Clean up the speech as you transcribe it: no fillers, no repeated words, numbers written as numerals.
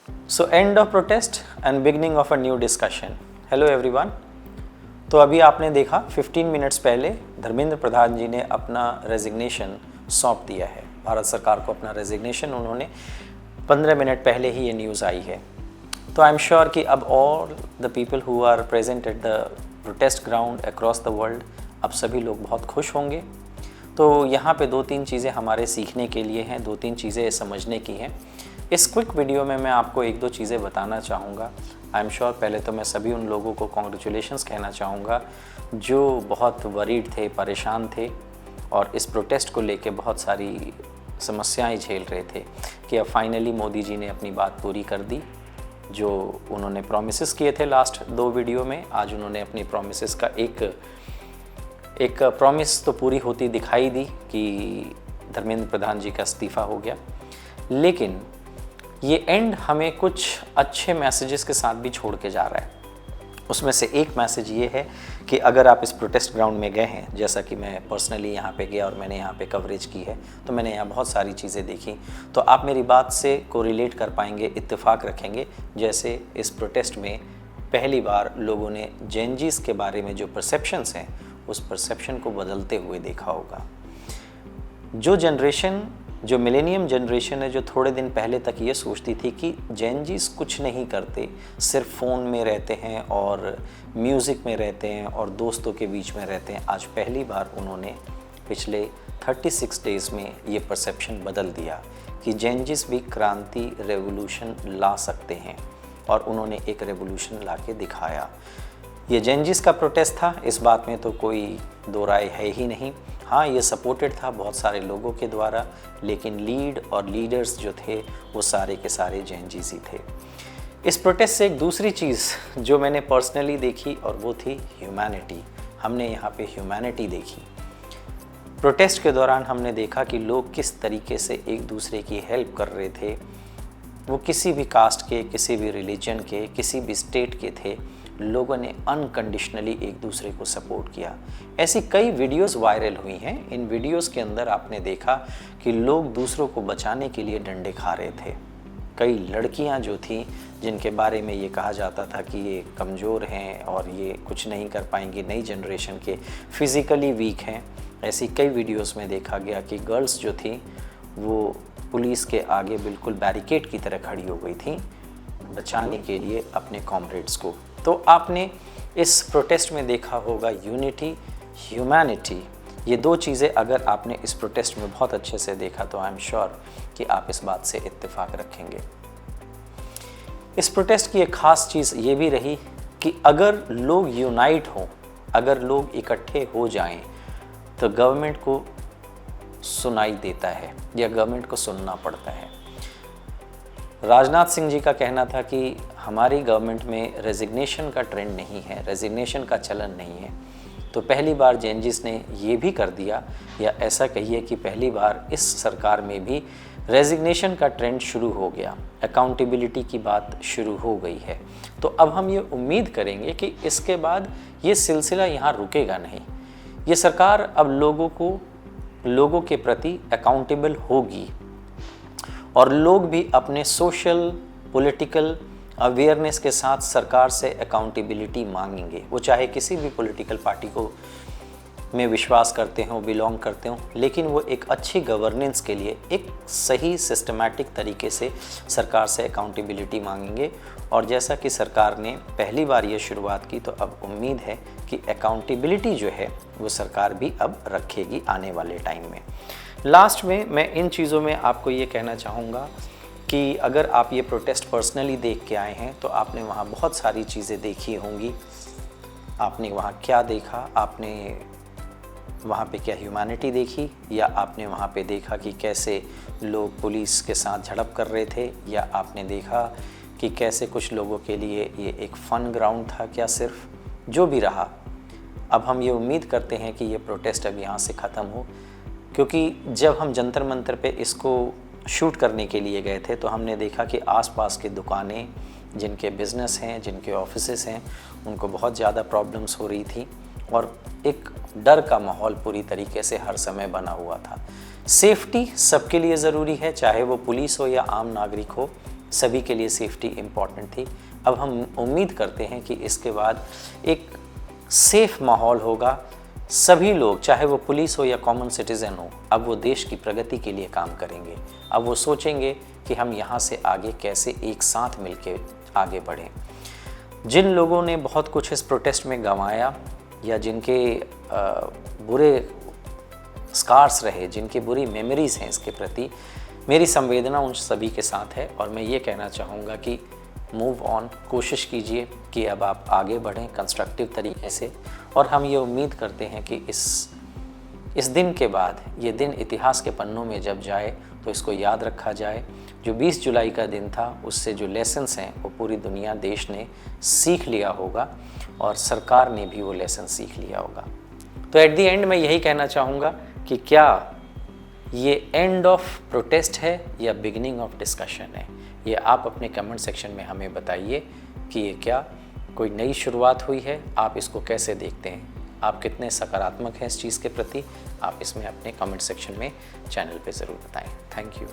So end of protest and beginning of a new discussion. Hello everyone. तो अभी आपने देखा 15 मिनट्स पहले धर्मेंद्र प्रधान जी ने अपना रेजिग्नेशन सौंप दिया है। भारत सरकार को अपना रेजिग्नेशन उन्होंने 15 मिनट पहले ही ये न्यूज़ आई है। तो आई एम श्योर कि अब all the people who are present at the protest ground across the world, अब सभी लोग बहुत खुश होंगे। तो यहाँ पे 2-3 चीज़ें हमारे सीखने के लिए हैं, 2-3 चीज़ें समझने की हैं। इस क्विक वीडियो में मैं आपको 1-2 चीज़ें बताना चाहूँगा। आई एम श्योर पहले तो मैं सभी उन लोगों को कॉन्ग्रेचुलेशंस कहना चाहूँगा जो बहुत वरीड थे, परेशान थे और इस प्रोटेस्ट को लेके बहुत सारी समस्याएं झेल रहे थे कि अब फाइनली मोदी जी ने अपनी बात पूरी कर दी। जो उन्होंने प्रॉमिसेस किए थे लास्ट 2 वीडियो में, आज उन्होंने अपनी प्रॉमिसेस का एक प्रॉमिस तो पूरी होती दिखाई दी कि धर्मेंद्र प्रधान जी का इस्तीफ़ा हो गया। लेकिन ये एंड हमें कुछ अच्छे मैसेजेस के साथ भी छोड़ के जा रहा है। उसमें से एक मैसेज ये है कि अगर आप इस प्रोटेस्ट ग्राउंड में गए हैं, जैसा कि मैं पर्सनली यहाँ पे गया और मैंने यहाँ पे कवरेज की है, तो मैंने यहाँ बहुत सारी चीज़ें देखी, तो आप मेरी बात से कोरिलेट कर पाएंगे, इत्तेफाक रखेंगे। जैसे इस प्रोटेस्ट में पहली बार लोगों ने जेनजीज़ के बारे में जो परसेप्शंस हैं, उस परसेप्शन को बदलते हुए देखा होगा। जो मिलेनियम जनरेशन है, जो थोड़े दिन पहले तक ये सोचती थी कि जेनजीज़ कुछ नहीं करते, सिर्फ फ़ोन में रहते हैं और म्यूज़िक में रहते हैं और दोस्तों के बीच में रहते हैं, आज पहली बार उन्होंने पिछले 36 डेज़ में ये परसेप्शन बदल दिया कि जेनजीज़ भी क्रांति, रेवोल्यूशन ला सकते हैं और उन्होंने एक रेवोल्यूशन ला के दिखाया। ये जेनजीज़ का प्रोटेस्ट था, इस बात में तो कोई दो राय है ही नहीं। हाँ, ये सपोर्टेड था बहुत सारे लोगों के द्वारा, लेकिन लीड और लीडर्स जो थे वो सारे के सारे जेनजीज़ ही थे। इस प्रोटेस्ट से एक दूसरी चीज़ जो मैंने पर्सनली देखी और वो थी ह्यूमैनिटी। हमने यहाँ पे ह्यूमैनिटी देखी। प्रोटेस्ट के दौरान हमने देखा कि लोग किस तरीके से एक दूसरे की हेल्प कर रहे थे। वो किसी भी कास्ट के, किसी भी रिलीजन के, किसी भी स्टेट के थे, लोगों ने अनकंडीशनली एक दूसरे को सपोर्ट किया। ऐसी कई वीडियोस वायरल हुई हैं। इन वीडियोस के अंदर आपने देखा कि लोग दूसरों को बचाने के लिए डंडे खा रहे थे। कई लड़कियां जो थीं जिनके बारे में ये कहा जाता था कि ये कमज़ोर हैं और ये कुछ नहीं कर पाएंगी, नई जनरेशन के, फिज़िकली वीक हैं, ऐसी कई वीडियोस में देखा गया कि गर्ल्स जो थी वो पुलिस के आगे बिल्कुल बैरिकेड की तरह खड़ी हो गई थी बचाने के लिए अपने कॉमरेड्स को। तो आपने इस प्रोटेस्ट में देखा होगा यूनिटी, ह्यूमैनिटी, ये 2 चीज़ें अगर आपने इस प्रोटेस्ट में बहुत अच्छे से देखा तो आई एम श्योर कि आप इस बात से इत्तेफाक रखेंगे। इस प्रोटेस्ट की एक ख़ास चीज़ ये भी रही कि अगर लोग यूनाइट हों, अगर लोग इकट्ठे हो जाएं, तो गवर्नमेंट को सुनाई देता है या गवर्नमेंट को सुनना पड़ता है। राजनाथ सिंह जी का कहना था कि हमारी गवर्नमेंट में रेजिग्नेशन का ट्रेंड नहीं है, रेजिग्नेशन का चलन नहीं है। तो पहली बार जेनजीज़ ने ये भी कर दिया, या ऐसा कहिए कि पहली बार इस सरकार में भी रेजिग्नेशन का ट्रेंड शुरू हो गया, अकाउंटेबिलिटी की बात शुरू हो गई है। तो अब हम ये उम्मीद करेंगे कि इसके बाद ये सिलसिला यहाँ रुकेगा नहीं। ये सरकार अब लोगों के प्रति अकाउंटेबल होगी और लोग भी अपने सोशल, पॉलिटिकल अवेयरनेस के साथ सरकार से अकाउंटेबिलिटी मांगेंगे। वो चाहे किसी भी पॉलिटिकल पार्टी को में विश्वास करते हों, बिलोंग करते हों, लेकिन वो एक अच्छी गवर्नेंस के लिए एक सही सिस्टमैटिक तरीके से सरकार से अकाउंटेबिलिटी मांगेंगे। और जैसा कि सरकार ने पहली बार ये शुरुआत की, तो अब उम्मीद है कि अकाउंटेबिलिटी जो है वो सरकार भी अब रखेगी आने वाले टाइम में। लास्ट में मैं इन चीज़ों में आपको ये कहना चाहूँगा कि अगर आप ये प्रोटेस्ट पर्सनली देख के आए हैं तो आपने वहाँ बहुत सारी चीज़ें देखी होंगी। आपने वहाँ क्या देखा? आपने वहाँ पे क्या ह्यूमैनिटी देखी, या आपने वहाँ पे देखा कि कैसे लोग पुलिस के साथ झड़प कर रहे थे, या आपने देखा कि कैसे कुछ लोगों के लिए ये एक फ़न ग्राउंड था? क्या सिर्फ जो भी रहा, अब हम ये उम्मीद करते हैं कि ये प्रोटेस्ट अब यहाँ से ख़त्म हो, क्योंकि जब हम जंतर मंतर पे इसको शूट करने के लिए गए थे तो हमने देखा कि आसपास की दुकानें, जिनके बिज़नेस हैं, जिनके ऑफिसेस हैं, उनको बहुत ज़्यादा प्रॉब्लम्स हो रही थी और एक डर का माहौल पूरी तरीके से हर समय बना हुआ था। सेफ्टी सबके लिए ज़रूरी है, चाहे वो पुलिस हो या आम नागरिक हो। सभी के लिए सेफ्टी इम्पॉर्टेंट थी। अब हम उम्मीद करते हैं कि इसके बाद एक सेफ माहौल होगा। सभी लोग, चाहे वो पुलिस हो या कॉमन सिटीज़न हो, अब वो देश की प्रगति के लिए काम करेंगे। अब वो सोचेंगे कि हम यहाँ से आगे कैसे एक साथ मिलके आगे बढ़ें। जिन लोगों ने बहुत कुछ इस प्रोटेस्ट में गंवाया या जिनके बुरे स्कार्स रहे, जिनकी बुरी मेमोरीज़ हैं इसके प्रति, मेरी संवेदना उन सभी के साथ है। और मैं ये कहना चाहूँगा कि मूव ऑन, कोशिश कीजिए कि अब आप आगे बढ़ें कंस्ट्रक्टिव तरीके से। और हम ये उम्मीद करते हैं कि इस दिन के बाद, ये दिन इतिहास के पन्नों में जब जाए तो इसको याद रखा जाए। जो 20 जुलाई का दिन था, उससे जो लेसन्स हैं वो पूरी दुनिया, देश ने सीख लिया होगा और सरकार ने भी वो लेसन सीख लिया होगा। तो एट द एंड मैं यही कहना चाहूँगा कि क्या ये एंड ऑफ प्रोटेस्ट है या बिगिनिंग ऑफ डिस्कशन है, ये आप अपने कमेंट सेक्शन में हमें बताइए कि ये क्या कोई नई शुरुआत हुई है, आप इसको कैसे देखते हैं, आप कितने सकारात्मक हैं इस चीज़ के प्रति। आप इसमें अपने कमेंट सेक्शन में चैनल पे ज़रूर बताएं। Thank you.